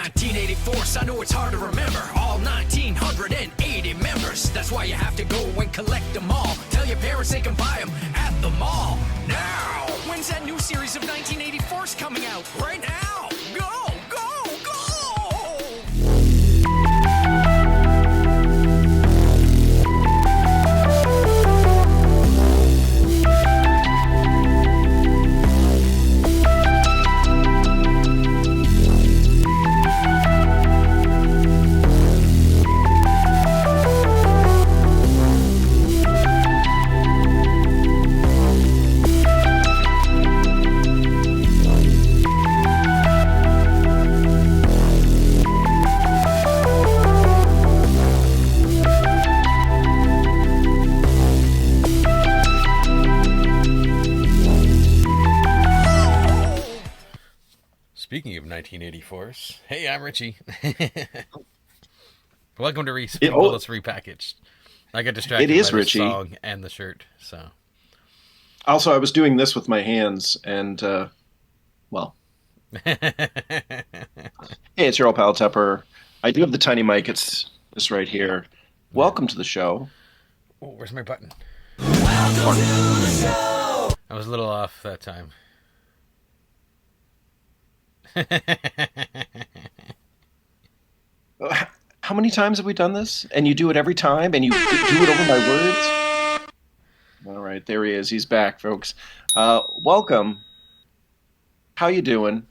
1984, I know it's hard to remember. All 1980 members. That's why you have to go and collect them all. Tell your parents they can buy them at the mall. Now! When's that new series of 1984s coming out? Right now! Go! Go! Go! Speaking of 1984s, hey, I'm Richie. Welcome to Bullets Repackaged. I got distracted by the Richie. Song and the shirt. So, also, I was doing this with my hands, and well, hey, it's your old pal Tupper. I do have the tiny mic. It's this right here. Welcome to the show. Oh, where's my button? Welcome to the show. I was a little off that time. How many times have we done this? And you do it every time, and you do it over my words? All right, there he is. He's back, folks. Welcome. How you doing?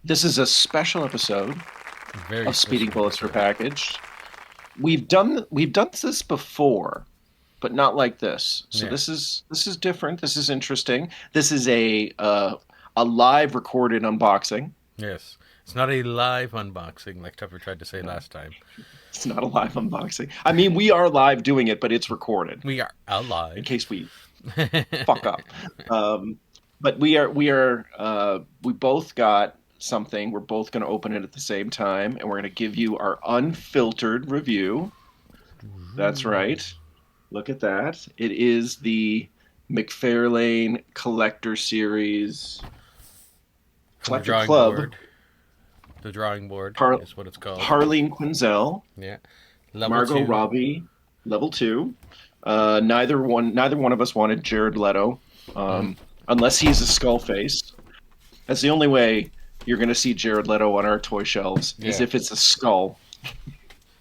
This is a special episode of Speeding Bullets Repackaged. We've done this before, but not like this. So this is different. This is interesting. This is a live recorded unboxing. Yes. It's not a live unboxing like Tupper tried to say last time. It's not a live unboxing. I mean, we are live doing it, but it's recorded. We are alive. In case we fuck up. But we both got something. We're both going to open it at the same time, and we're going to give you our unfiltered review. That's right. Look at that. It is the Mcfarlane Collector Series... Collector Club. Board. The drawing board is what it's called. Harley and Quinzel. Yeah. Margot Robbie, level 2. Neither one of us wanted Jared Leto, unless he's a skull face. That's the only way you're going to see Jared Leto on our toy shelves, is if it's a skull.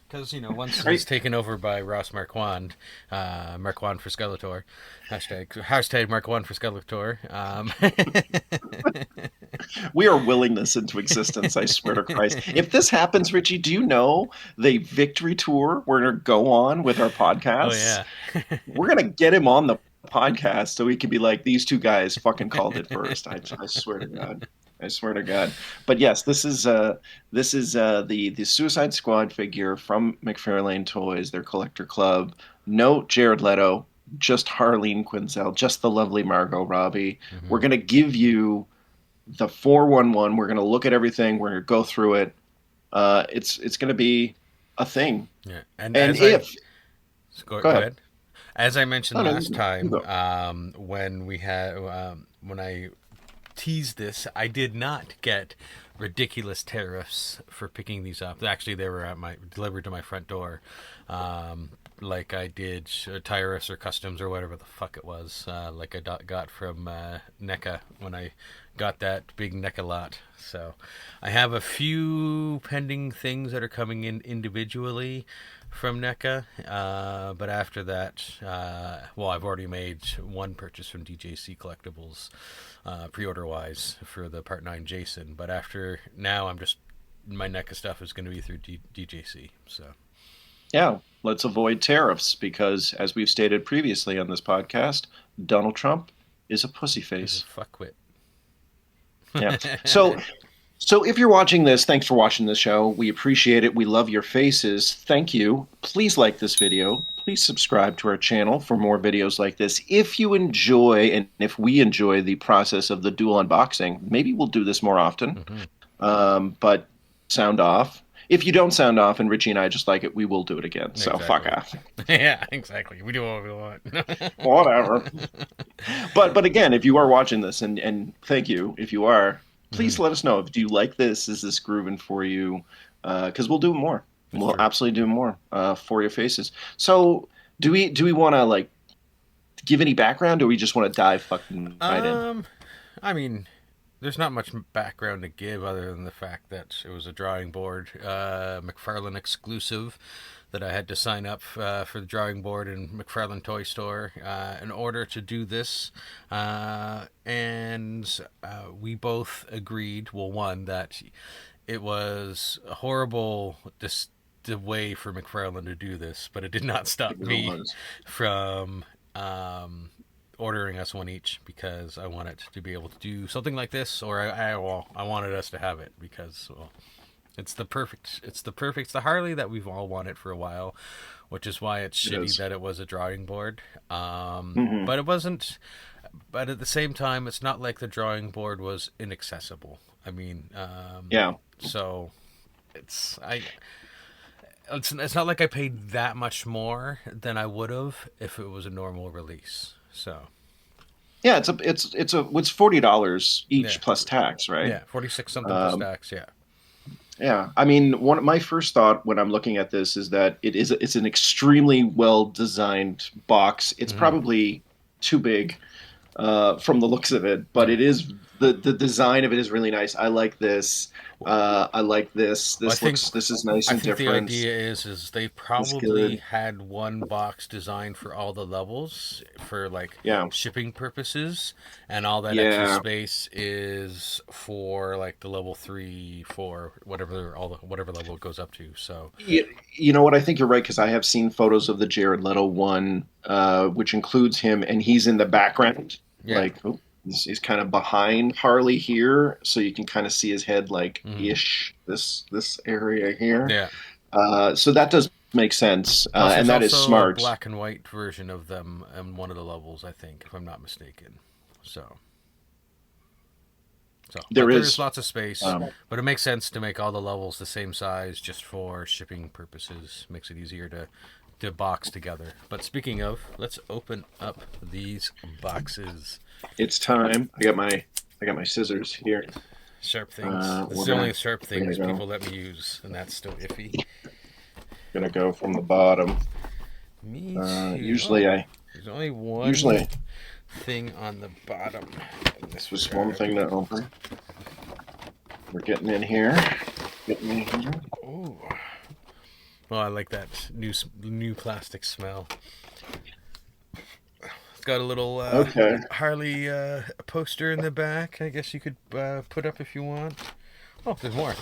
Because, once he's taken over by Ross Marquand for Skeletor, hashtag Marquand for Skeletor. We are willing this into existence, I swear to Christ. If this happens, Richie, do you know the victory tour we're going to go on with our podcast? Oh, yeah. We're going to get him on the podcast so he can be like, these two guys fucking called it first. I swear to God. I swear to God. But yes, this is the Suicide Squad figure from Mcfarlane Toys, their collector club. No Jared Leto, just Harleen Quinzel, just the lovely Margot Robbie. Mm-hmm. We're going to give you the 411. We're going to look at everything. We're going to go through it. It's going to be a thing. Yeah. Go ahead. As I mentioned last time, when I teased this, I did not get ridiculous tariffs for picking these up. Actually, they were delivered to my front door, like I did Tyrus or Customs or whatever the fuck it was, like I got from NECA when I got that big NECA lot. So I have a few pending things that are coming in individually from NECA, but after that, I've already made one purchase from DJC Collectibles, pre-order wise for the Part 9 Jason, but after now my NECA stuff is going to be through DJC, so. Yeah, let's avoid tariffs because, as we've stated previously on this podcast, Donald Trump is a pussyface. He's a fuckwit. Yeah. So if you're watching this, thanks for watching this show. We appreciate it. We love your faces. Thank you. Please like this video. Please subscribe to our channel for more videos like this. If you enjoy, and if we enjoy the process of the dual unboxing, maybe we'll do this more often. Mm-hmm. But sound off. If you don't sound off and Richie and I just like it, we will do it again. So fuck off. Yeah, exactly. We do what we want. Whatever. But again, if you are watching this, and thank you if you are, please let us know. Do you like this? Is this grooving for you? Because we'll do more. We'll absolutely do more for your faces. So do we want to like give any background, or we just want to dive fucking right in? I mean, there's not much background to give other than the fact that it was a drawing board, Mcfarlane exclusive, that I had to sign up for the drawing board in Mcfarlane Toy Store in order to do this. And we both agreed, well, one, that it was a horrible the way for Mcfarlane to do this, but it did not stop me from ordering us one each, because I wanted to be able to do something like this, or I wanted us to have it because, well, it's the Harley that we've all wanted for a while, which is why it's shitty that it was a drawing board. But it wasn't. But at the same time, it's not like the drawing board was inaccessible. I mean, So it's not like I paid that much more than I would have if it was a normal release. So. Yeah, it's $40 each plus tax, right? Yeah, 46 something plus tax. Yeah. Yeah, I mean, my first thought when I'm looking at this is that it's an extremely well designed box. It's probably too big from the looks of it, but it is the design of it is really nice. I like this. I like this. This is nice and different. The idea is they probably had one box designed for all the levels for like shipping purposes, and all that extra space is for like the level 3, 4, whatever level it goes up to. So you know what? I think you're right, because I have seen photos of the Jared Leto one, which includes him, and he's in the background, like. Oh. He's kind of behind Harley here, so you can kind of see his head, like ish this area here. Yeah. So that does make sense, and that is smart. A black and white version of them in one of the levels, I think, if I'm not mistaken. So there's lots of space, but it makes sense to make all the levels the same size just for shipping purposes. Makes it easier to box together. But speaking of, let's open up these boxes. It's time. I got my scissors here. Sharp things. It's the only sharp things people let me use, and that's still iffy. Gonna go from the bottom. Me too. Usually there's only one thing on the bottom. This was one thing to open. We're getting in here. Ooh. Well, I like that new plastic smell. It's got a little Harley poster in the back. I guess you could put up if you want. Oh, there's more.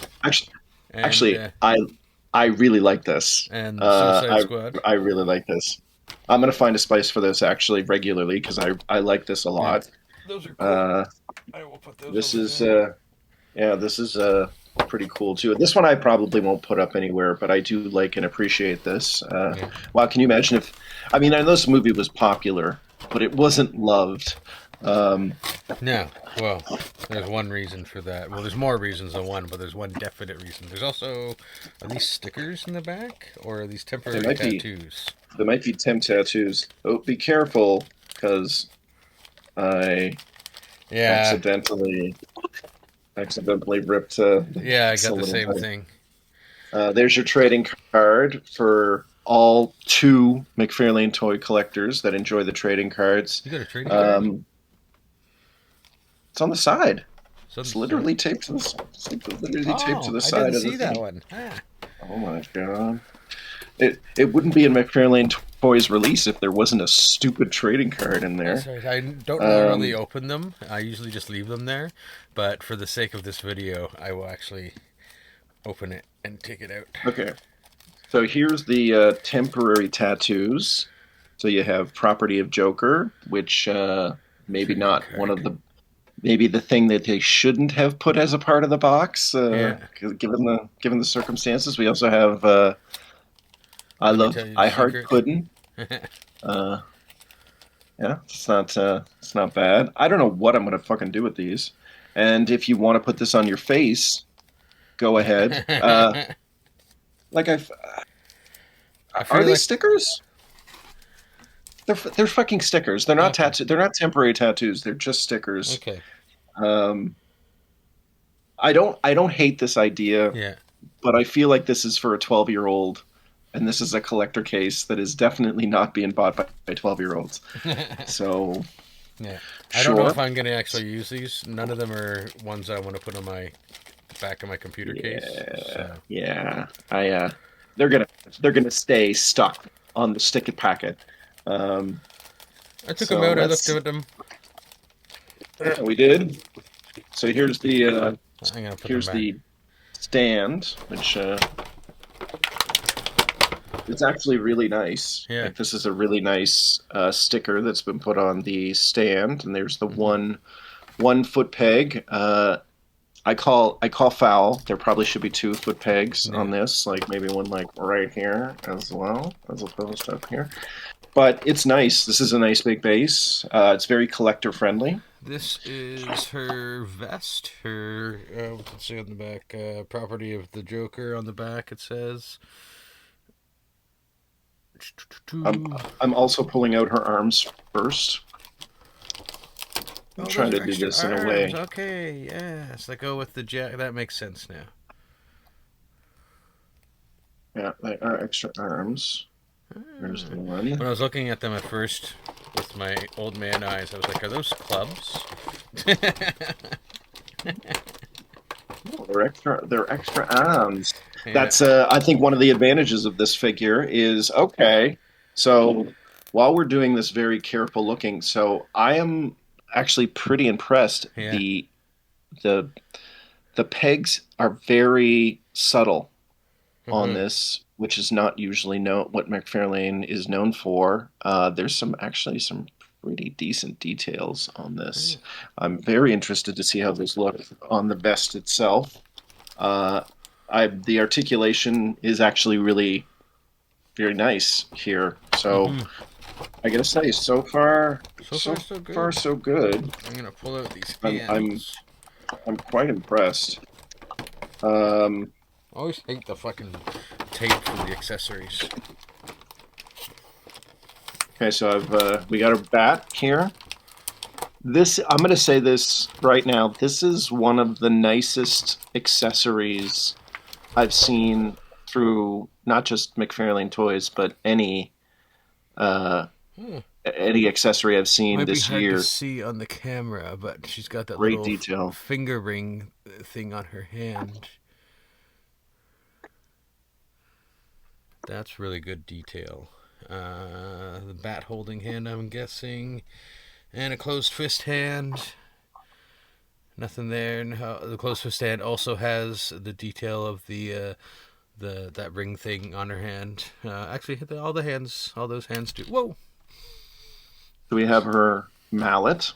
Actually, I really like this. And Suicide Squad. I really like this. I'm gonna find a spice for this actually regularly, because I like this a lot. Those are cool. I will put those. This is pretty cool too. This one I probably won't put up anywhere, but I do like and appreciate this. Wow, can you imagine if? I mean, I know this movie was popular, but it wasn't loved. No. Well, there's one reason for that. Well, there's more reasons than one, but there's one definite reason. There's also, are these stickers in the back, or are these temporary tattoos? There might be temp tattoos. Oh, be careful, because I accidentally ripped. I got the same thing. There's your trading card for all 2 Mcfarlane toy collectors that enjoy the trading cards. You got a trading card? It's on the side. It's literally taped to the side. I didn't see that one. Oh my god! It wouldn't be a Mcfarlane Toys release if there wasn't a stupid trading card in there. That's right. I don't normally open them. I usually just leave them there. But for the sake of this video, I will actually open it and take it out. Okay. So here's the temporary tattoos. So you have Property of Joker, which maybe not one of the... Maybe the thing that they shouldn't have put as a part of the box, given the circumstances. We also have I Heart Puddin'. It's not bad. I don't know what I'm gonna fucking do with these. And if you want to put this on your face, go ahead. Are these stickers? They're fucking stickers. They're not tattoo. They're not temporary tattoos. They're just stickers. Okay. I don't hate this idea, Yeah. but I feel like this is for a 12-year-old, and this is a collector case that is definitely not being bought by 12-year-olds. So Yeah. I don't know sure. if I'm going to actually use these. None of them are ones I want to put on my back of my computer case. Yeah, So, yeah. I they're gonna stay stuck on the stick it packet. Um, I took them so out. I looked let's. at them. Yeah, we did. So I'm going to put them here's back. the stand, which it's actually really nice. Yeah. Like this is a really nice sticker that's been put on the stand, and there's the Mm-hmm. one foot peg. I call foul. There probably should be 2 foot pegs Yeah. on this, like maybe one like right here as well, as opposed to up here. But it's nice. This is a nice big base. It's very collector friendly. This is her vest. Her, what's it say on the back? Property of the Joker on the back, it says. I'm I'm also pulling out her arms first. I'm Oh, trying those to are do extra this in a arms. way. Okay, yes. They go with the jack. That makes sense now. Yeah, they are extra arms. There's the one. When I was looking at them at first with my old man eyes, I was like, are those clubs? Oh, they're extra arms. Yeah. That's I think one of the advantages of this figure is okay. So while we're doing this very careful looking, so I am actually pretty impressed. Yeah. The the pegs are very subtle on Mm-hmm. this, which is not usually what Mcfarlane is known for. There's some pretty decent details on this. I'm very interested to see how those look on the vest itself. Uh, the articulation is actually really very nice here. So Mm-hmm. I gotta say, so far, So far, so so far, good. so good. I'm gonna pull out these I'm I'm hands. I'm quite impressed. Um, I always hate the fucking tape for the accessories. okay, so we got a bat here. This I'm gonna say this right now. This is one of the nicest accessories I've seen through not just McFarlane Toys, but uh, Hmm. any accessory I've seen Might be this hard to year. see on the camera, but she's got that Great little detail. finger ring thing on her hand. That's really good detail. The bat holding hand, I'm guessing, and a closed fist hand. Nothing there. No, the closed fist hand also has the detail of the that ring thing on her hand. Actually, all those hands do. Whoa! So we have her mallet,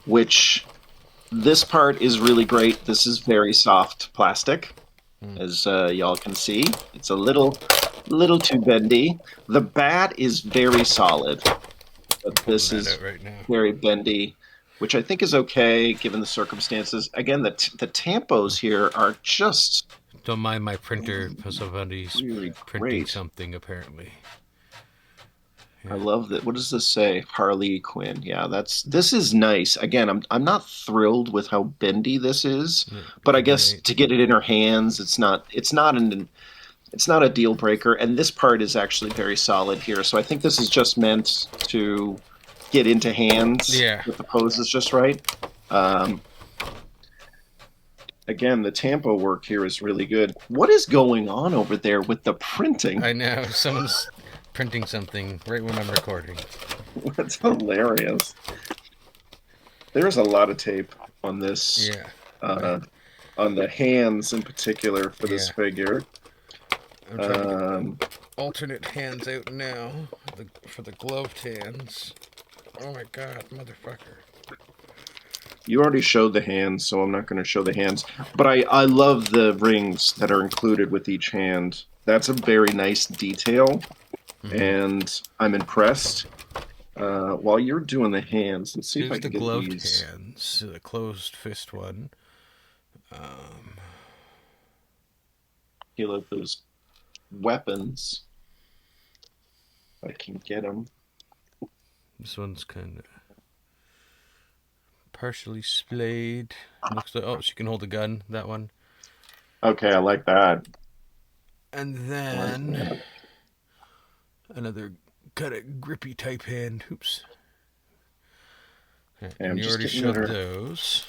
which this part is really great. This is very soft plastic, as y'all can see. It's a little too bendy. The bat is very solid, but Pulling this that is out right now. very bendy, which I think is okay given the circumstances. Again, the tampos here are just Don't mind my printer. Somebody's really printing great. something apparently. I Yeah. love that. What does this say? Harley Quinn. Yeah, this is nice. Again, I'm not thrilled with how bendy this is, Yeah, but I good guess night. to get it in her hands, it's not a deal breaker. And this part is actually very solid here. So I think this is just meant to get into hands Yeah. if the pose is just right. Um, Again, the tampo work here is really good. What is going on over there with the printing? I know someone's printing something right when I'm recording. That's hilarious. There's a lot of tape on this, Yeah. uh, on the hands in particular for this Yeah. figure. I'm trying to get Um, alternate hands out now for the gloved hands. Oh my god, motherfucker. you already showed the hands, so I'm not going to show the hands. But I love the rings that are included with each hand. That's a very nice detail, Mm-hmm. and I'm impressed. While you're doing the hands, let's see if I Here's the can get gloved these. hands, the closed fist one. You love those weapons. If I can get them. This one's kind of partially splayed. Looks like, she can hold a gun, that one. Okay, I like that. And then another kind of grippy type hand. Oops. Okay, and you already showed those.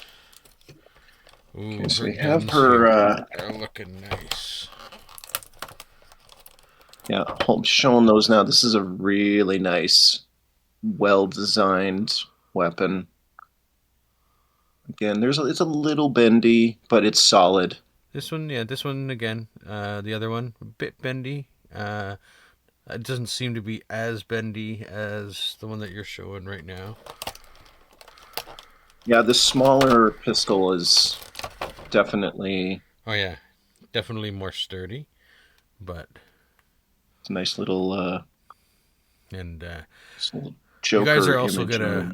Ooh, okay, so we have her. They're looking nice. Yeah, I'm showing those now. This is a really nice, well-designed weapon. Again, it's a little bendy, but it's solid. This one again. The other one, a bit bendy. It doesn't seem to be as bendy as the one that you're showing right now. Yeah, the smaller pistol is definitely... Oh, yeah. Definitely more sturdy. But... it's a nice little... and Joker you guys are also going to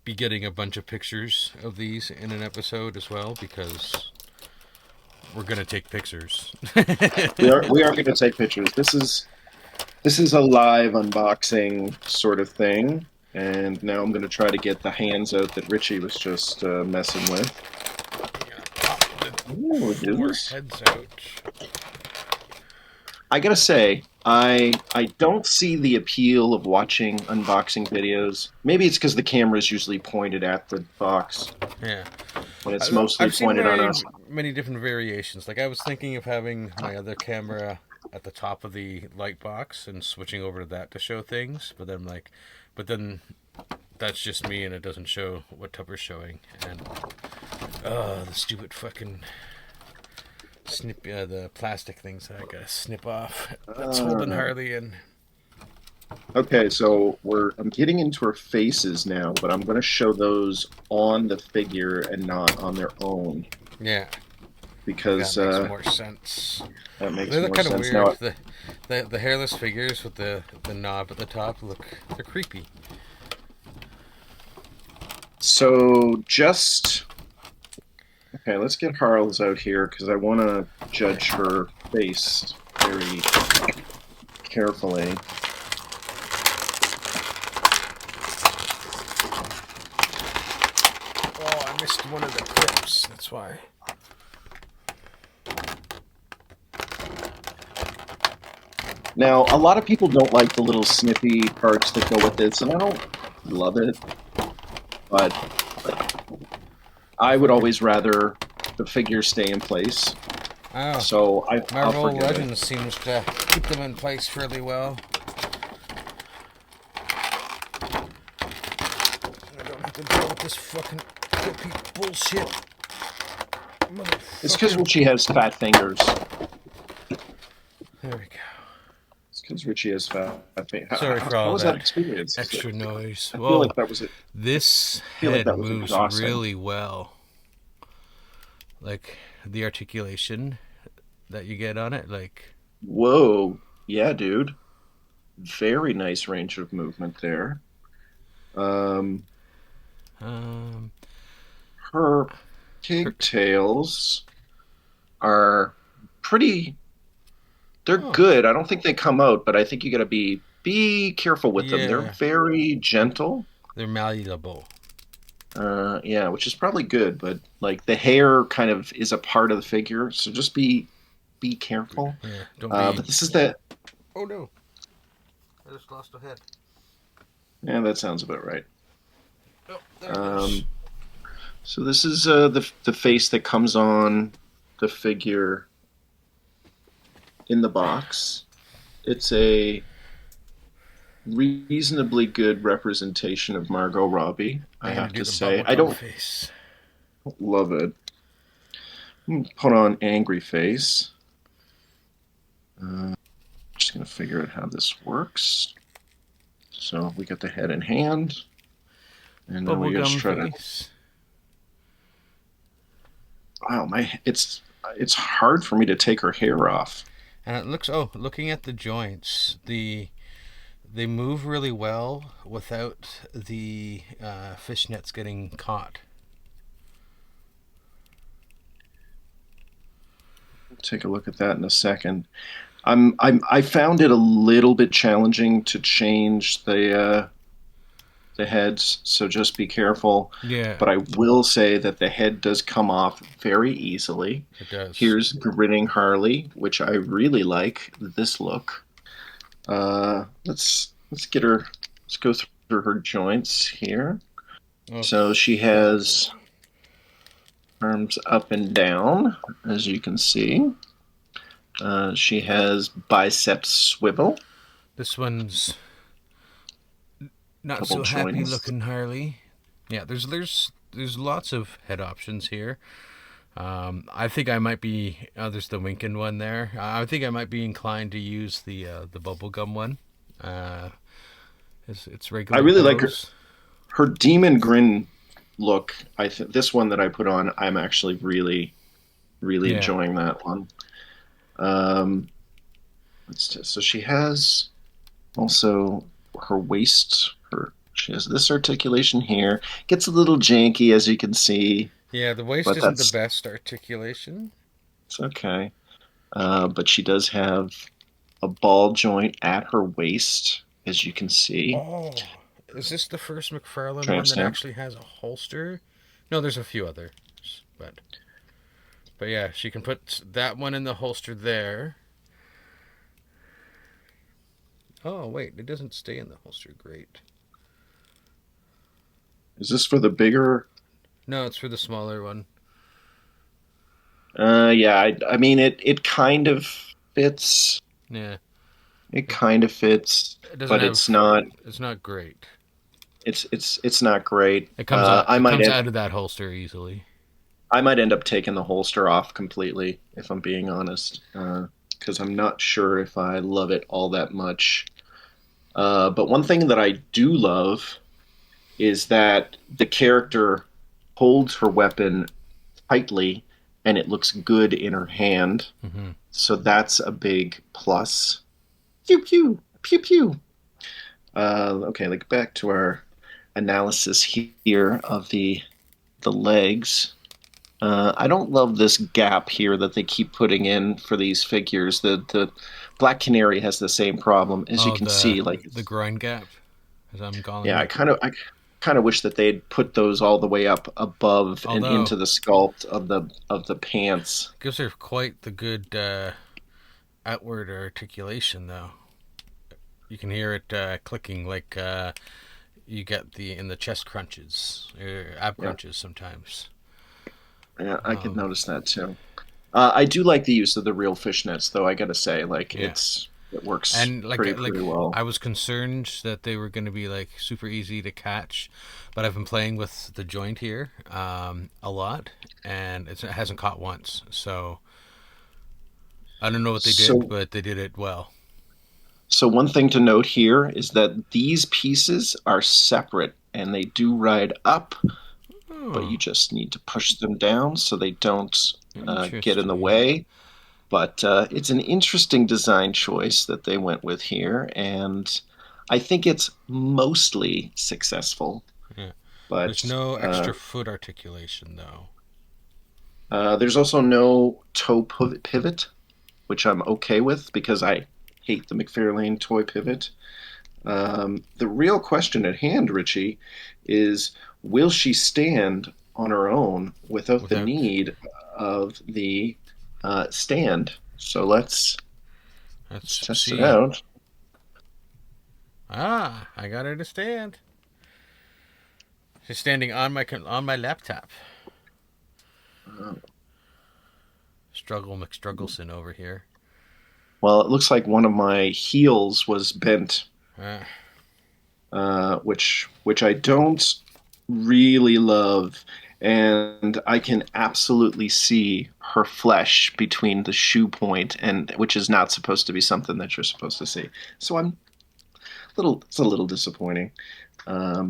be getting a bunch of pictures of these in an episode as well, because we're going to take pictures. we are going to take pictures. This is a live unboxing sort of thing. And now I'm going to try to get the hands out that Richie was just messing with. Ooh, heads out. I gotta say, I don't see the appeal of watching unboxing videos. Maybe it's because the camera is usually pointed at the box. Yeah. When it's mostly pointed on us. Many different variations. Like, I was thinking of having my other camera at the top of the light box and switching over to that to show things. But then that's just me, and it doesn't show what Tupper's showing. And the stupid fucking the plastic things that I gotta snip off. That's holding Harley in. Okay, so I'm getting into her faces now, but I'm going to show those on the figure and not on their own. Yeah. Because that makes more sense. That makes they look more kind of sense. weird. Now, the hairless figures with the knob at the top they're creepy. So okay, let's get Harley's out here because I want to judge her face very carefully. Oh, I missed one of the clips. That's why. Now, a lot of people don't like the little snippy parts that go with this, and I don't love it. But I would always rather the figures stay in place. Oh, so Marvel Legends seems to keep them in place fairly well. I don't have to deal with this fucking bullshit. It's because Richie has fat fingers. There we go. It's because Richie has fat fingers. Sorry for all was that experience? Extra noise. I feel like that was it. This head moves really well. Like the articulation that you get on it, like. Whoa! Yeah, dude. Very nice range of movement there. Her pigtails are pretty. They're good. I don't think they come out, but I think you got to be careful with them. They're very gentle. They're malleable. Yeah, which is probably good, but like the hair kind of is a part of the figure, so just be careful. Yeah, don't but this is the. Oh no! I just lost a head. Yeah, that sounds about right. Oh, there it is. So this is the face that comes on the figure in the box. It's a reasonably good representation of Margot Robbie, I have to say. I don't love it. Put on angry face. Just going to figure out how this works. So we got the head in hand. And then we just try to... Wow, it's hard for me to take her hair off. And it looks, looking at the joints, they move really well without the fishnets getting caught. Take a look at that in a second. I found it a little bit challenging to change the the heads, so just be careful. Yeah. But I will say that the head does come off very easily. It does. Here's Grinning Harley, which I really like this look. Let's get her. Let's go through her joints here. Okay. So she has arms up and down, as you can see. She has biceps swivel. This one's not so happy looking Harley. Yeah, there's lots of head options here. I think I might be. There's the Winkin one there. I think I might be inclined to use the bubblegum one. It's regular. I really like her demon grin look. I think this one that I put on, I'm actually really enjoying that one. So she has also her waist. She has this articulation here. Gets a little janky, as you can see. Yeah, the waist isn't the best articulation. It's okay. But she does have a ball joint at her waist, as you can see. Oh, is this the first Mcfarlane one that actually has a holster? No, there's a few others, but yeah, she can put that one in the holster there. Oh, wait, it doesn't stay in the holster. Great. Is this for the bigger? No, it's for the smaller one. Yeah, I mean, it kind of fits. Yeah. It kind of fits, but it's not. It's not great. It's not great. It comes out. It comes out of that holster easily. I might end up taking the holster off completely, if I'm being honest, because I'm not sure if I love it all that much. But one thing that I do love is that the character holds her weapon tightly, and it looks good in her hand. Mm-hmm. So that's a big plus. Pew pew pew pew. Okay, like back to our analysis here of the legs. I don't love this gap here that they keep putting in for these figures. The Black Canary has the same problem, as you can see, like the groin gap, as I'm calling. Yeah, I kind of wish that they'd put those all the way up above and into the sculpt of the pants. Gives her quite the good outward articulation, though. You can hear it clicking like you get in the chest crunches, ab crunches sometimes. Yeah, I could notice that too. I do like the use of the real fishnets, though. I gotta say, it works pretty well. I was concerned that they were going to be like super easy to catch, but I've been playing with the joint here a lot, and it hasn't caught once. So I don't know what they did, but they did it well. So one thing to note here is that these pieces are separate, and they do ride up, but you just need to push them down so they don't get in the way. But it's an interesting design choice that they went with here, and I think it's mostly successful. Yeah. But there's no extra foot articulation, though. There's also no toe pivot, which I'm okay with because I hate the Mcfarlane toy pivot. The real question at hand, Richie, is will she stand on her own without the need of the stand? So let's test it out. I got her to stand. She's standing on my laptop. Struggle McStruggleson over here. Well, it looks like one of my heels was bent, which I don't really love, and I can absolutely see her flesh between the shoe point, and which is not supposed to be something that you're supposed to see. So it's a little disappointing. Yeah,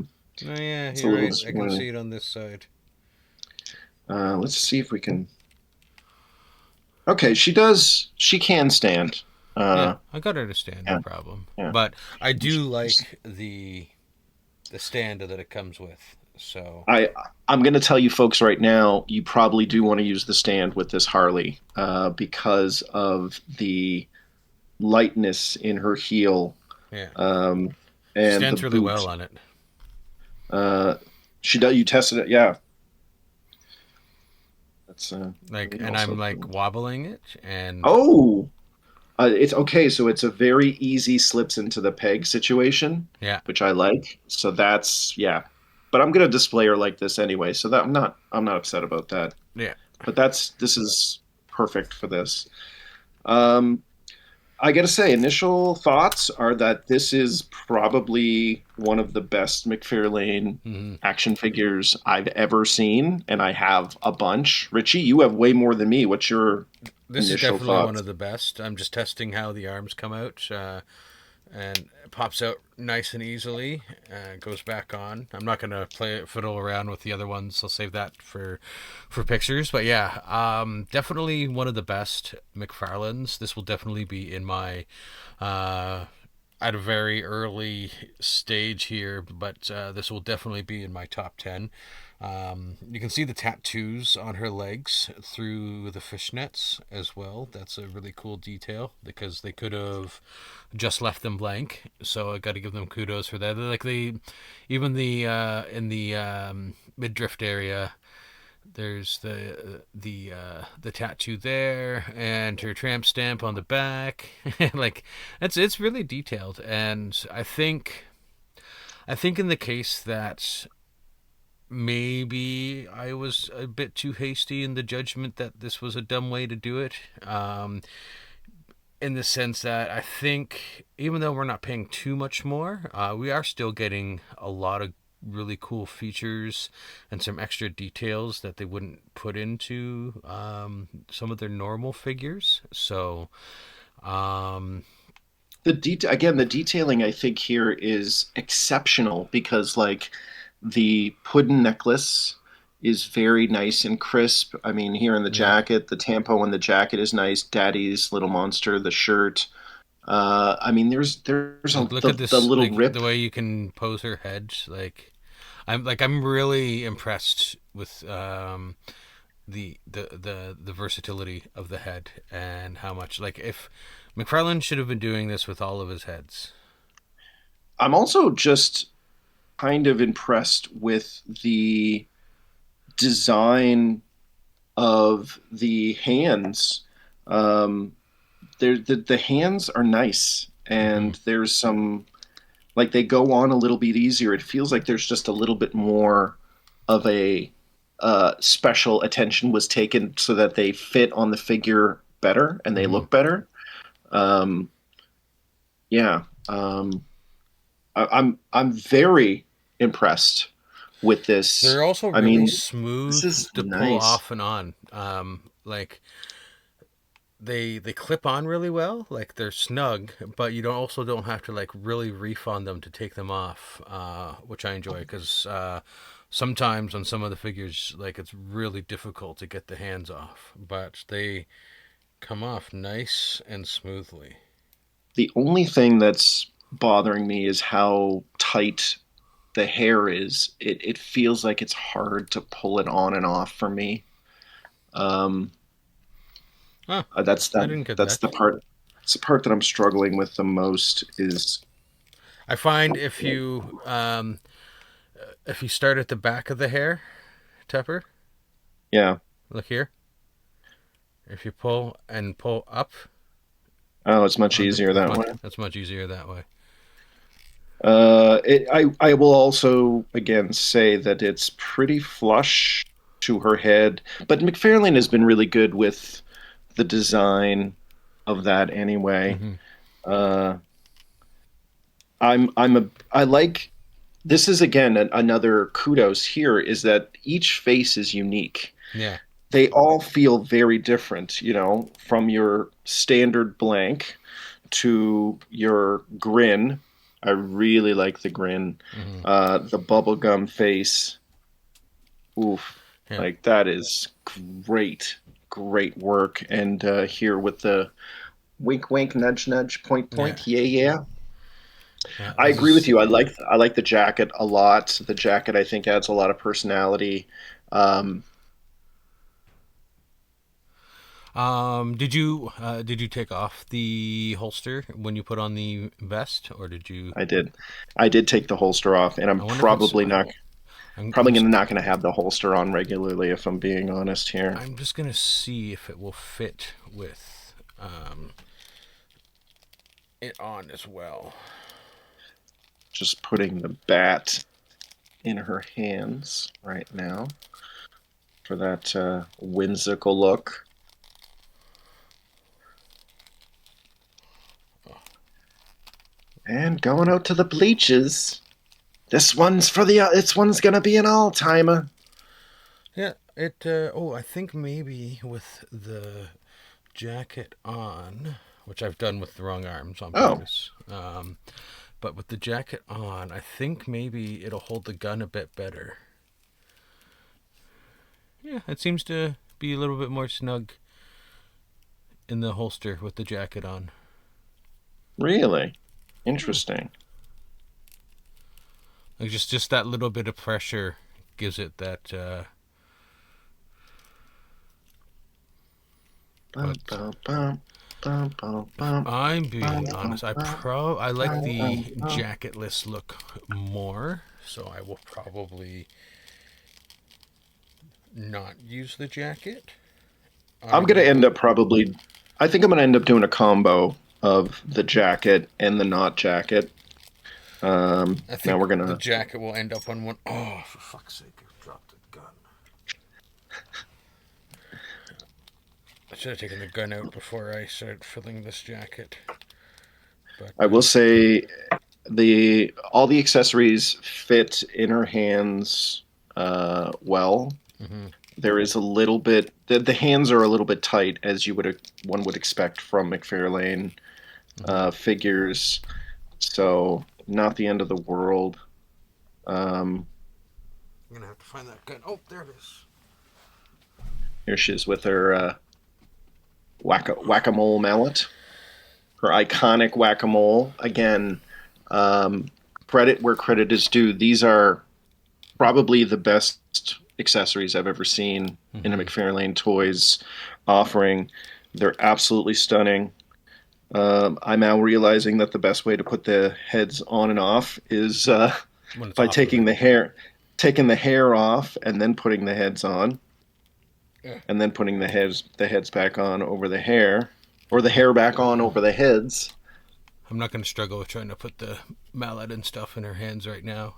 you're right. I can see it on this side. Let's see if we can. Okay, she can stand. Yeah, I got her to stand, no problem. Yeah. But I do like the stand that it comes with. So I'm going to tell you folks right now, you probably do want to use the stand with this Harley because of the lightness in her heel. Yeah. And stands really well on it. She does. You tested it, yeah. That's Like, and also I'm like wobbling it, and oh, it's okay. So it's a very easy slips into the peg situation, yeah, which I like. So that's yeah. But I'm gonna display her like this anyway, so that I'm not upset about that. yeah. But this is perfect for this. Um, I gotta say, initial thoughts are that this is probably one of the best McFarlane Mm-hmm. action figures I've ever seen, and I have a bunch. Richie, you have way more than me. What's your This is initial definitely one thoughts? of the best. I'm just testing how the arms come out, and it pops out nice and easily. Goes back on. I'm not gonna fiddle around with the other ones. I'll save that for pictures. But yeah, definitely one of the best McFarlanes. This will definitely be in my at a very early stage here, but this will definitely be in my top 10. You can see the tattoos on her legs through the fishnets as well. That's a really cool detail because they could have just left them blank. So I got to give them kudos for that. Like even the in the midriff area, there's the tattoo there and her tramp stamp on the back. Like it's really detailed, and I think in the case that maybe I was a bit too hasty in the judgment that this was a dumb way to do it. In the sense that I think even though we're not paying too much more, we are still getting a lot of really cool features and some extra details that they wouldn't put into some of their normal figures. So, um, The detailing I think here is exceptional because like the puddin necklace is very nice and crisp. I mean, here in the yeah, jacket, the tampo on the jacket is nice. Daddy's little monster, the shirt. I mean, there's like look at the this, little like the rip. way you can pose her head. I'm really impressed with the versatility of the head and how much like if McFarlane should have been doing this with all of his heads. I'm also just kind of impressed with the design of the hands. Um, the hands are nice, Mm-hmm. and there's some like they go on a little bit easier. It feels like there's just a little bit more of a special attention was taken so that they fit on the figure better and they Mm-hmm. look better. Um, yeah, I'm very impressed with this. They're also I really mean, this smooth is to pull nice. off and on. Like they clip on really well. Like they're snug, but you don't have to like really reef on them to take them off, which I enjoy because sometimes on some of the figures, like it's really difficult to get the hands off, but they come off nice and smoothly. The only thing that's bothering me is how tight the hair is. It feels like it's hard to pull it on and off for me. Um, Huh, that's I that. didn't get That's that. the part. It's the part that I'm struggling with the most. Is I find if you start at the back of the hair, Tupper, yeah. look here. If you pull and pull up Oh, it's much on the, easier that way. that's much easier that way. I will also again say that it's pretty flush to her head, but McFarlane has been really good with the design of that anyway. Mm-hmm. Uh, I like this is again another kudos here is that each face is unique. Yeah. They all feel very different, from your standard blank to your grin. I really like the grin. Mm-hmm. The bubblegum face. Oof. Yeah. Like that is great. Great work. And here with the wink wink nudge nudge point Yeah. point. Yeah, yeah. Yeah. I This agree with is. you. I like the jacket a lot. The jacket I think adds a lot of personality. Um, Did you take off the holster when you put on the vest, or did you? I did take the holster off, and I I'm wonder if it's. probably not going to have the holster on regularly, if I'm being honest here. I'm just gonna see if it will fit with it on as well. Just putting the bat in her hands right now for that whimsical look. And going out to the bleachers. This one's gonna be an all-timer. Yeah, I think maybe with the jacket on, which I've done with the wrong arms on purpose. But with the jacket on, I think maybe it'll hold the gun a bit better. Yeah, it seems to be a little bit more snug in the holster with the jacket on. Really? Interesting. Like just that little bit of pressure gives it that. I'm being honest. I like the jacketless look more, so I will probably not use the jacket. I'm gonna end up I think I'm gonna end up doing a combo of the jacket and the not jacket. I think now the jacket will end up on one. Oh, for fuck's sake! I dropped the gun. I should have taken the gun out before I started filling this jacket. But I will say all the accessories fit in her hands well. Mm-hmm. There is a little bit the hands are a little bit tight, as one would expect from Mcfarlane figures. So not the end of the world. I'm gonna have to find that gun. Oh, there it is. Here she is with her whack-a-mole mallet. Her iconic whack-a-mole. Again, credit where credit is due. These are probably the best accessories I've ever seen in a Mcfarlane Toys offering. They're absolutely stunning. I'm now realizing that the best way to put the heads on and off is by taking the hair off and then putting the heads on, and then putting the heads back on over the hair, or the hair back on over the heads. I'm not going to struggle with trying to put the mallet and stuff in her hands right now.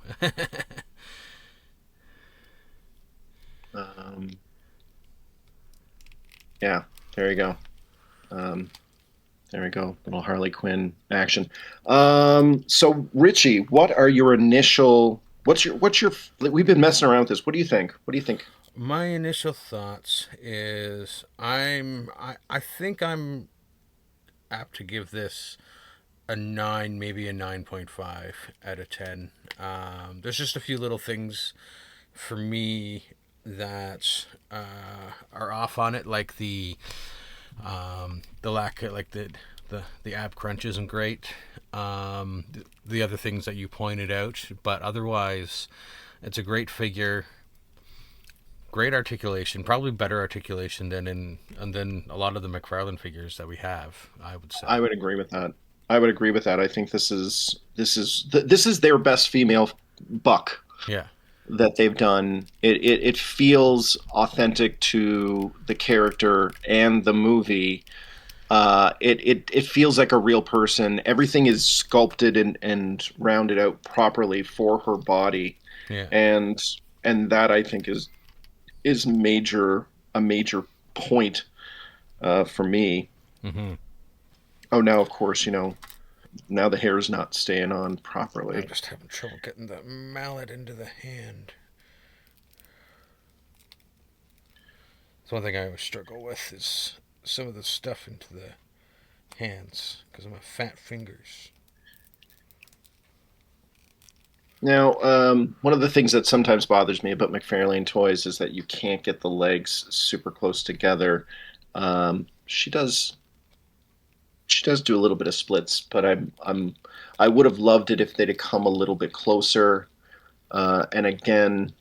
Yeah, there you go. There we go. Little Harley Quinn action. So Richie, what are your initial? What's your? We've been messing around with this. What do you think? My initial thoughts is I think I'm apt to give this a 9, maybe a 9.5 out of 10. There's just a few little things for me that are off on it, like the lack, like the ab crunch isn't great. The other things that you pointed out, but otherwise, it's a great figure. Great articulation, probably better articulation than a lot of the Mcfarlane figures that we have, I would say. I would agree with that. I think this is their best female buck. Yeah. That they've done. It feels authentic to the character and the movie. It feels like a real person. Everything is sculpted and rounded out properly for her body. Yeah. And that, I think, is a major point for me. Mm-hmm. Oh, now of course, now the hair is not staying on properly. I'm just having trouble getting the mallet into the hand. It's one thing I always struggle with is some of the stuff into the hands because of my fat fingers. Now, one of the things that sometimes bothers me about Mcfarlane Toys is that you can't get the legs super close together. She does do a little bit of splits, but I would have loved it if they'd have come a little bit closer. And again,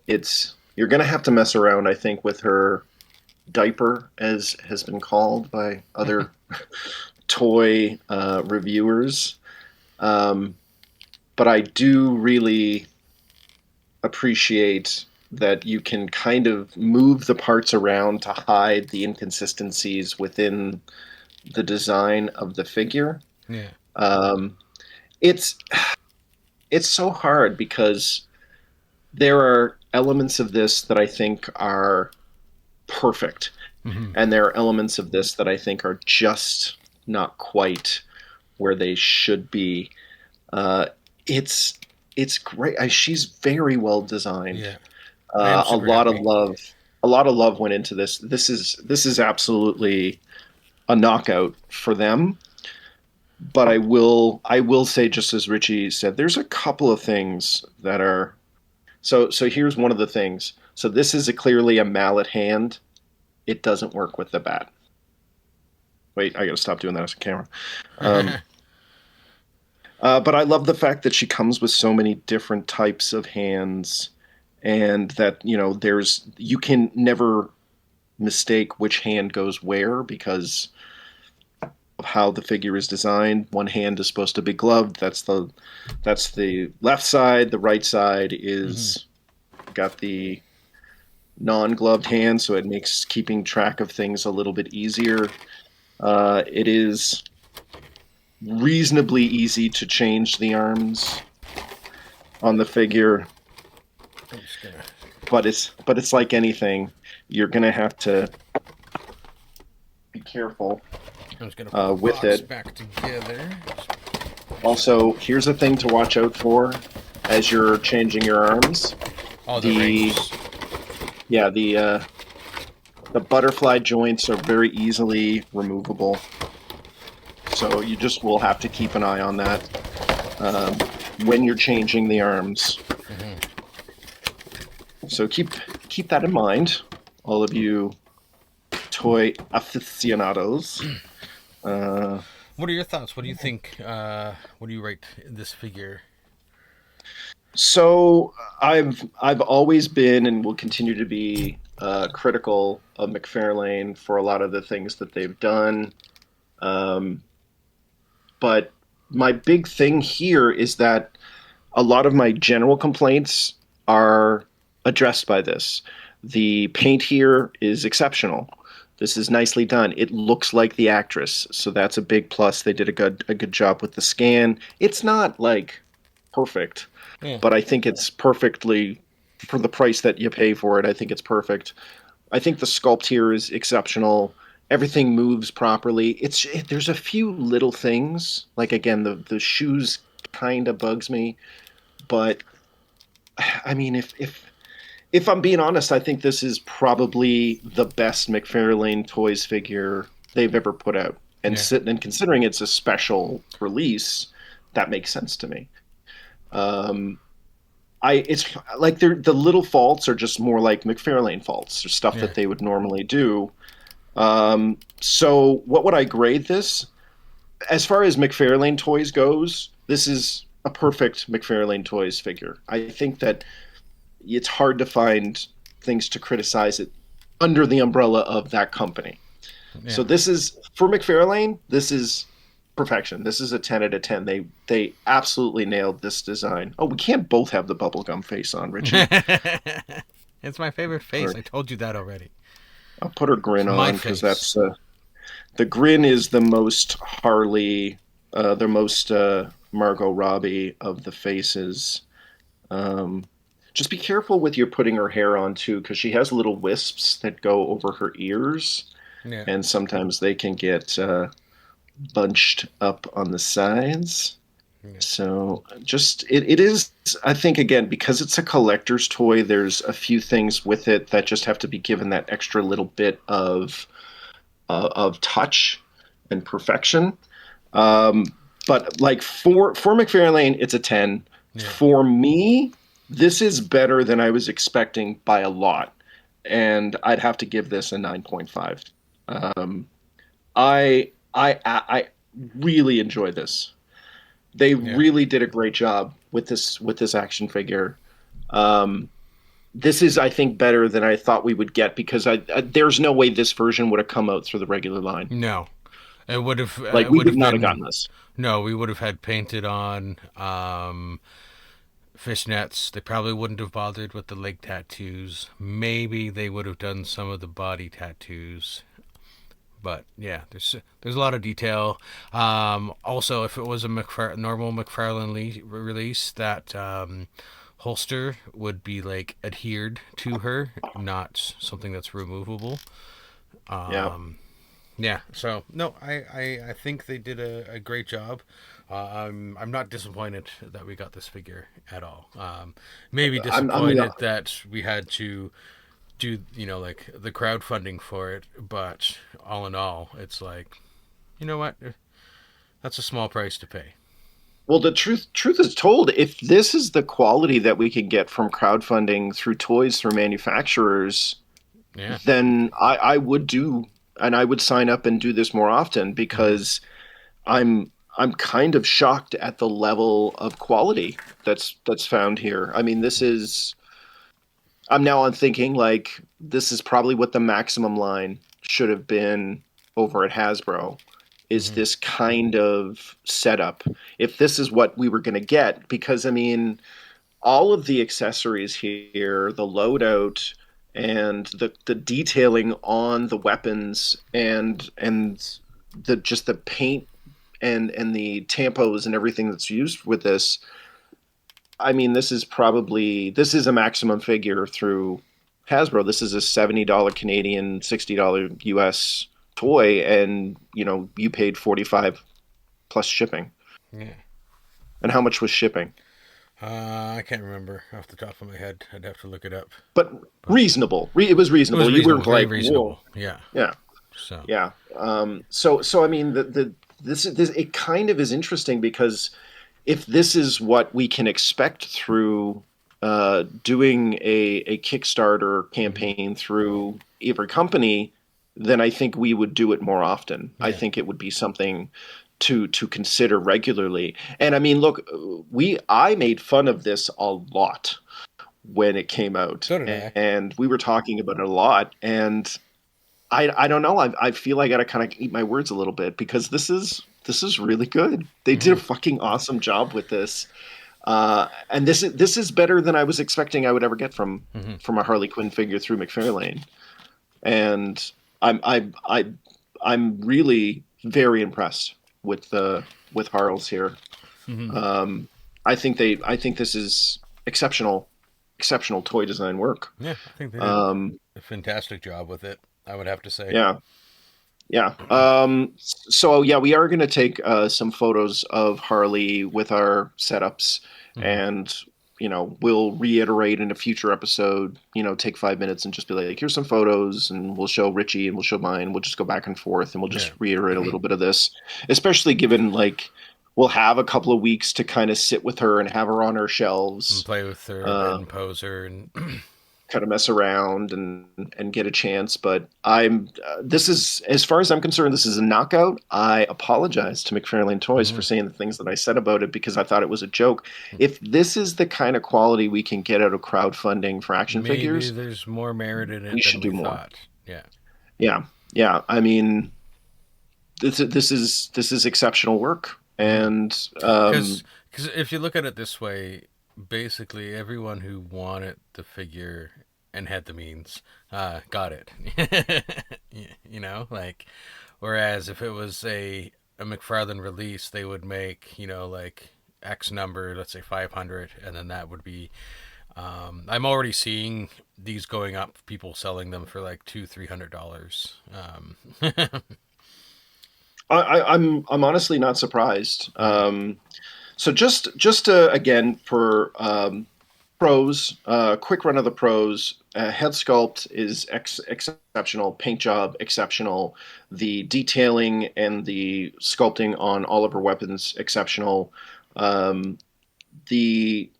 you're going to have to mess around, I think, with her diaper, as has been called by other toy reviewers. But I do really appreciate that you can kind of move the parts around to hide the inconsistencies within the design of the figure. Yeah. Um, it's it's so hard because there are elements of this that I think are perfect, Mm-hmm. and there are elements of this that I think are just not quite where they should be. Uh, it's it's great. She's very well designed. Yeah. I am A super lot of happy. love, a lot of love went into this. This is absolutely a knockout for them. But I will say, just as Richie said, there's a couple of things that are so here's one of the things. So this is clearly a mallet hand. It doesn't work with the bat. Wait, I gotta stop doing that as a camera. Um, but I love the fact that she comes with so many different types of hands, and that you can never mistake which hand goes where because of how the figure is designed. One hand is supposed to be gloved. That's the left side. The right side Mm-hmm. is got the non-gloved hand, so it makes keeping track of things a little bit easier. It is reasonably easy to change the arms on the figure, I'm just gonna. but it's like anything. You're gonna have to be careful I'm just gonna put the with box it. back together. Also, here's a thing to watch out for as you're changing your arms. Oh, the The rings. yeah, the butterfly joints are very easily removable, so you just will have to keep an eye on that um, when you're changing the arms. Mm-hmm. So keep that in mind, all of you toy aficionados. Uh, What are your thoughts? What do you think? What do you rate this figure? so I've always been and will continue to be critical of Mcfarlane for a lot of the things that they've done. Um, but my big thing here is that a lot of my general complaints are addressed by this. The paint here is exceptional. This is nicely done. It looks like the actress, so that's a big plus. They did a good job with the scan. It's not like perfect, Yeah. but I think it's perfectly for the price that you pay for it. I think it's perfect. I think the sculpt here is exceptional. Everything moves properly. There's a few little things, like again the shoes kind of bugs me, but I mean if I'm being honest, I think this is probably the best McFarlane Toys figure they've ever put out. Yeah. And considering it's a special release, that makes sense to me. Um, it's like the little faults are just more like McFarlane faults or stuff Yeah. that they would normally do. So what would I grade this? As far as McFarlane Toys goes, this is a perfect McFarlane Toys figure. I think that it's hard to find things to criticize it under the umbrella of that company. So Yeah. this is for McFarlane. This is perfection. This is a 10 out of 10. They absolutely nailed this design. Oh, we can't both have the bubblegum face on, Richie. It's my favorite face. Or I told you that already. I'll put her It's grin my on because face. that's the grin is the most Harley, the most Margot Robbie of the faces. Um, just be careful with your putting her hair on too, because she has little wisps that go over her ears, Yeah. and sometimes they can get bunched up on the sides. Yeah. So just it is, I think, again, because it's a collector's toy, there's a few things with it that just have to be given that extra little bit of touch and perfection. Um, but like for McFarlane, it's a 10. Yeah. For me, this is better than I was expecting by a lot, and I'd have to give this a 9.5. Um, I really enjoy this. They Yeah. really did a great job with this action figure. Um, this is, I think, better than I thought we would get because there's no way this version would have come out through the regular line. No, Like it we would would have not have been gotten this. no. We would have had painted on fishnets. They probably wouldn't have bothered with the leg tattoos. Maybe they would have done some of the body tattoos. But yeah, there's a lot of detail. Also, if it was a normal Mcfarlane release, that holster would be like adhered to her, not something that's removable. Yeah. Yeah. So no, I think they did a great job. I'm not disappointed that we got this figure at all. Maybe disappointed that we had to do like the crowdfunding for it, but all in all, it's like, you know what, that's a small price to pay. Well, the truth is told, if this is the quality that we can get from crowdfunding through toys through manufacturers, Yeah. then I would do, and I would sign up and do this more often because I'm kind of shocked at the level of quality that's found here. I mean, I'm thinking like this is probably what the maximum line should have been over at Hasbro. Is this kind of setup? If this is what we were going to get, because I mean, all of the accessories here, the loadout, and the detailing on the weapons, and the just the paint and the tampos and everything that's used with this. I mean, this is a maximum figure through Hasbro. This is a $70 Canadian, $60 US toy, and you paid 45 plus shipping. Yeah. And how much was shipping? I can't remember off the top of my head. I'd have to look it up. But reasonable. It was reasonable. You were like, reasonable. whoa. Yeah. Yeah. So. Yeah. So I mean, this it kind of is interesting because if this is what we can expect through doing a Kickstarter campaign through every company, then I think we would do it more often. Yeah. I think it would be something to consider regularly. And I mean, look, I made fun of this a lot when it came out. So did I. And we were talking about it a lot. And I don't know. I feel I got to kind of eat my words a little bit because this is really good. They did a fucking awesome job with this. And this is better than I was expecting I would ever get from a Harley Quinn figure through Mcfarlane. And I'm really very impressed with Harl's here. I think this is exceptional toy design work. Yeah, I think they did a fantastic job with it, I would have to say. Yeah. So yeah, we are going to take some photos of Harley with our setups, and we'll reiterate in a future episode. Take 5 minutes and just be like, here's some photos, and we'll show Richie and we'll show mine. We'll just go back and forth, and we'll just reiterate a little bit of this, especially given like we'll have a couple of weeks to kind of sit with her and have her on our shelves, and play with her and pose her and kind of mess around and get a chance. But this is, as far as I'm concerned, this is a knockout. I apologize to Mcfarlane Toys for saying the things that I said about it because I thought it was a joke. If this is the kind of quality we can get out of crowdfunding for action figures, there's more merit in it. We should do more. Thought. Yeah. I mean, this is exceptional work, and because if you look at it this way, basically everyone who wanted the figure and had the means got it. Like, whereas if it was a McFarlane release, they would make like X number, let's say 500, and then that would be I'm already seeing these going up, people selling them for like $200-$300. I'm honestly not surprised. So just again for pros, quick run of the pros. Head sculpt is exceptional. Paint job exceptional. The detailing and the sculpting on all of her weapons exceptional. The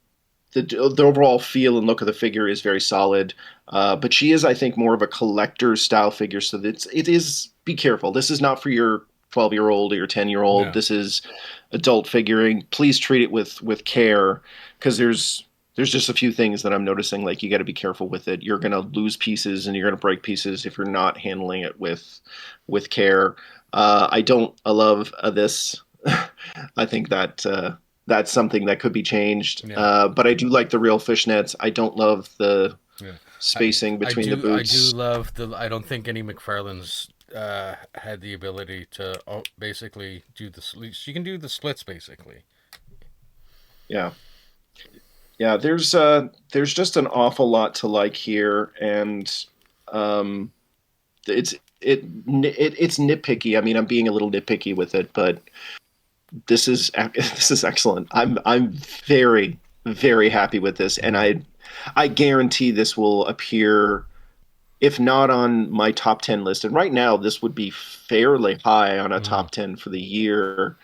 overall feel and look of the figure is very solid. But she is, I think, more of a collector style figure. So it is. Be careful. This is not for your 12-year-old or your 10-year-old. No. This is adult figuring. Please treat it with care because there's there's just a few things that I'm noticing. Like, you got to be careful with it. You're going to lose pieces and you're going to break pieces if you're not handling it with care. I don't love this. I think that that's something that could be changed. Yeah. But I do like the real fishnets. I don't love the Yeah. spacing between the I do boots. love the. I don't think any Mcfarlane's had the ability to basically do the. She can do the splits basically. Yeah. Yeah, there's just an awful lot to like here, and um, it's nitpicky. I mean, I'm being a little nitpicky with it, but this is excellent. I'm very very happy with this, and I guarantee this will appear, if not on my top 10 list. And right now, this would be fairly high on a Mm. top 10 for the year.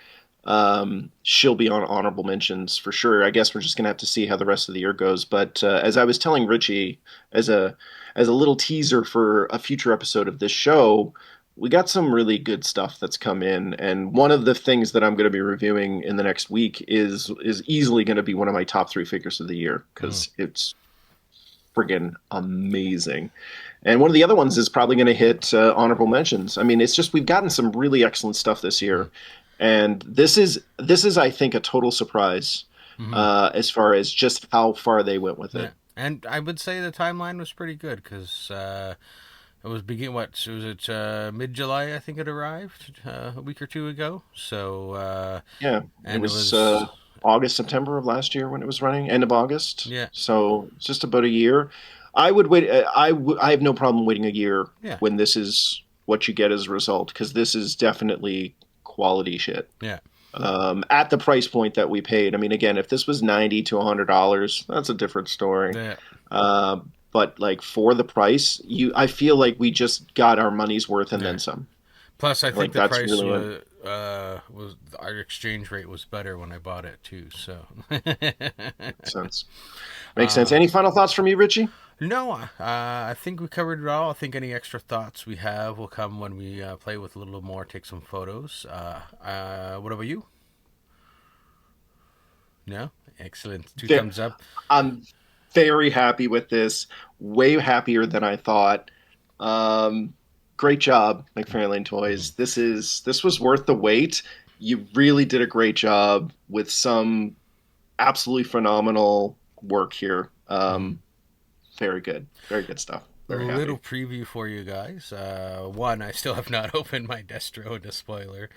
She'll be on honorable mentions for sure. I guess we're just gonna have to see how the rest of the year goes. But as I was telling Richie, as a little teaser for a future episode of this show, we got some really good stuff that's come in, and one of the things that I'm going to be reviewing in the next week is easily going to be one of my top 3 figures of the year Mm. because it's friggin' amazing. And one of the other ones is probably going to hit honorable mentions. I mean, it's just we've gotten some really excellent stuff this year, and this is I think a total surprise Mm-hmm. as far as just how far they went with Yeah. it. And I would say the timeline was pretty good because it was was it mid July? I think it arrived a week or two ago. So Yeah, it and it was was August, September of last year when it was running, end of August. yeah, So it's just about a year. I would wait. I have no problem waiting a year yeah, when this is what you get as a result, because this is definitely quality shit. yeah, At the price point that we paid. I mean, again, if this was $90 to $100, that's a different story. yeah. Uh, but like for the price, I feel like we just got our money's worth and Yeah. then some. Plus, I think Like the that's price really what. was our exchange rate was better when I bought it too. So Makes sense. Makes sense. Any final thoughts from you, Richie? no, I think we covered it all. I think any extra thoughts we have will come when we play with a little more, take some photos. What about you? No, excellent. Two Ve- thumbs up. I'm very happy with this. Way happier than I thought. Um, Great job, McFarlane Mhm. Toys. This was worth the wait. You really did a great job with some absolutely phenomenal work here. Mhm. Very good stuff. A Very little happy. preview for you guys. One, I still have not opened my Destro to spoiler,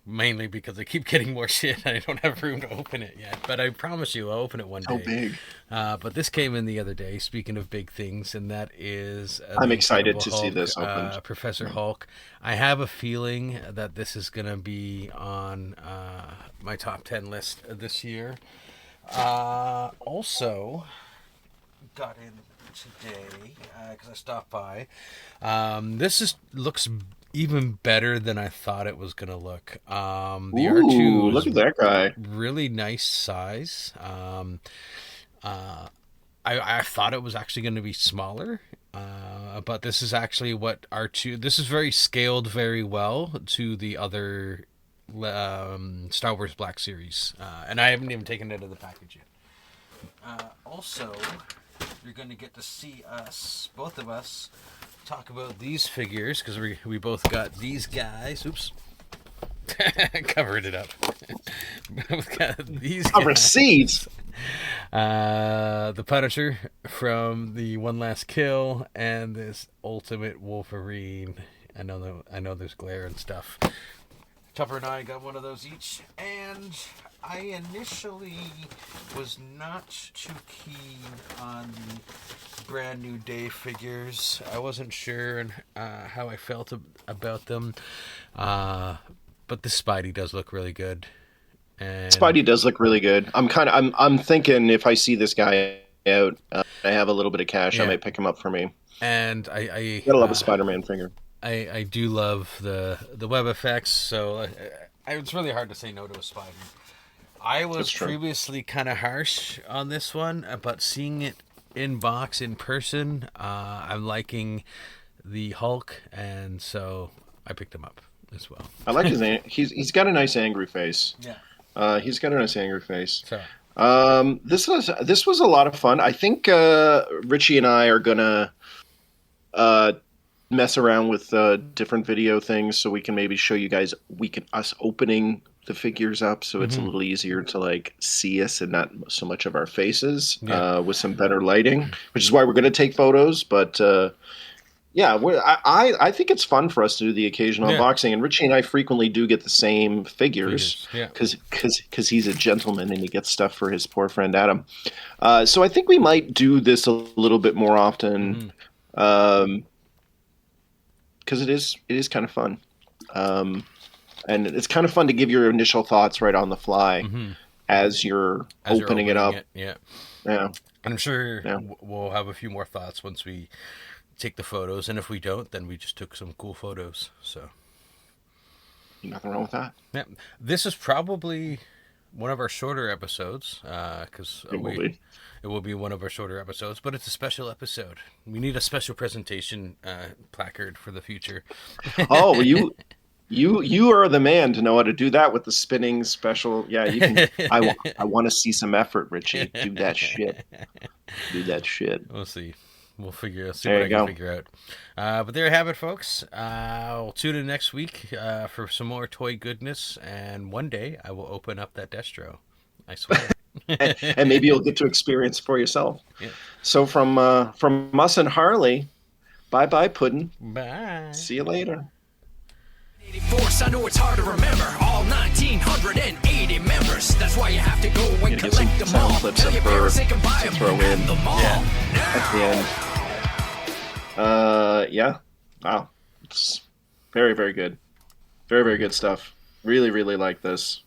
mainly because I keep getting more shit and I don't have room to open it yet. But I promise you, I'll open it one So day. big. But this came in the other day. Speaking of big things, and that is I'm the excited Incredible to see Hulk, this opened. Professor Hulk. I have a feeling that this is gonna be on my top 10 list this year. Also, got in today because I stopped by. This is looks even better than I thought it was gonna look. The Ooh, R2 look is at that guy. really nice size. Uh, I thought it was actually going to be smaller, but this is actually what R2. This is very scaled very well to the other Star Wars Black Series, and I haven't even taken it out of the package yet. Also, you're going to get to see us, both of us, talk about these figures because we both got these guys. Oops. Covered it up. We've got these A guys. receipt. The Punisher from the One Last Kill and this Ultimate Wolverine. I know there's glare and stuff. Tupper and I got one of those each, and I initially was not too keen on the brand new day figures. I wasn't sure how I felt about them, but the Spidey does look really good, and Spidey does look really good. I'm thinking if I see this guy out, I have a little bit of cash, I yeah, might pick him up for me. and Gotta love a Spider-Man figure. I do love the web effects, so it's really hard to say no to a Spidey. I was That's true. previously kind of harsh on this one, but seeing it in box in person, I'm liking the Hulk, and so I picked him up as well. I like he's got a nice angry face. Yeah. He's got a nice angry face. So This was a lot of fun. I think Richie and I are gonna mess around with different video things so we can maybe show you guys us opening the figures up so it's a little easier to like see us and not so much of our faces with some better lighting, which is why we're going to take photos. But yeah, I think it's fun for us to do the occasional unboxing, and Richie and I frequently do get the same figures because he's a gentleman and he gets stuff for his poor friend Adam. So I think we might do this a little bit more often. Because it is kind of fun, and it's kind of fun to give your initial thoughts right on the fly as you're opening it up. Yeah. And I'm sure we'll have a few more thoughts once we take the photos, and if we don't, then we just took some cool photos. So nothing wrong with that. Yeah, this is probably one of our shorter episodes because it will be one of our shorter episodes, but it's a special episode. We need a special presentation placard for the future. Oh, well, you are the man to know how to do that with the spinning special. Yeah, you can. I want to see some effort, Richie. Do that shit. We'll see. We'll figure out. See what I can figure out. But there you have it, folks. We'll tune in next week for some more toy goodness, and one day I will open up that Destro. I swear. And maybe you'll get to experience for yourself. Yeah. So from us and Harley, bye Puddin'. Bye. See you later. Force, I know it's hard to remember all 1,980 members. That's why you have to go and collect them all. Tell your parents they can buy them throw in the mall. At the end. Yeah. Wow. It's very, very good. Very, very good stuff. Really, really like this.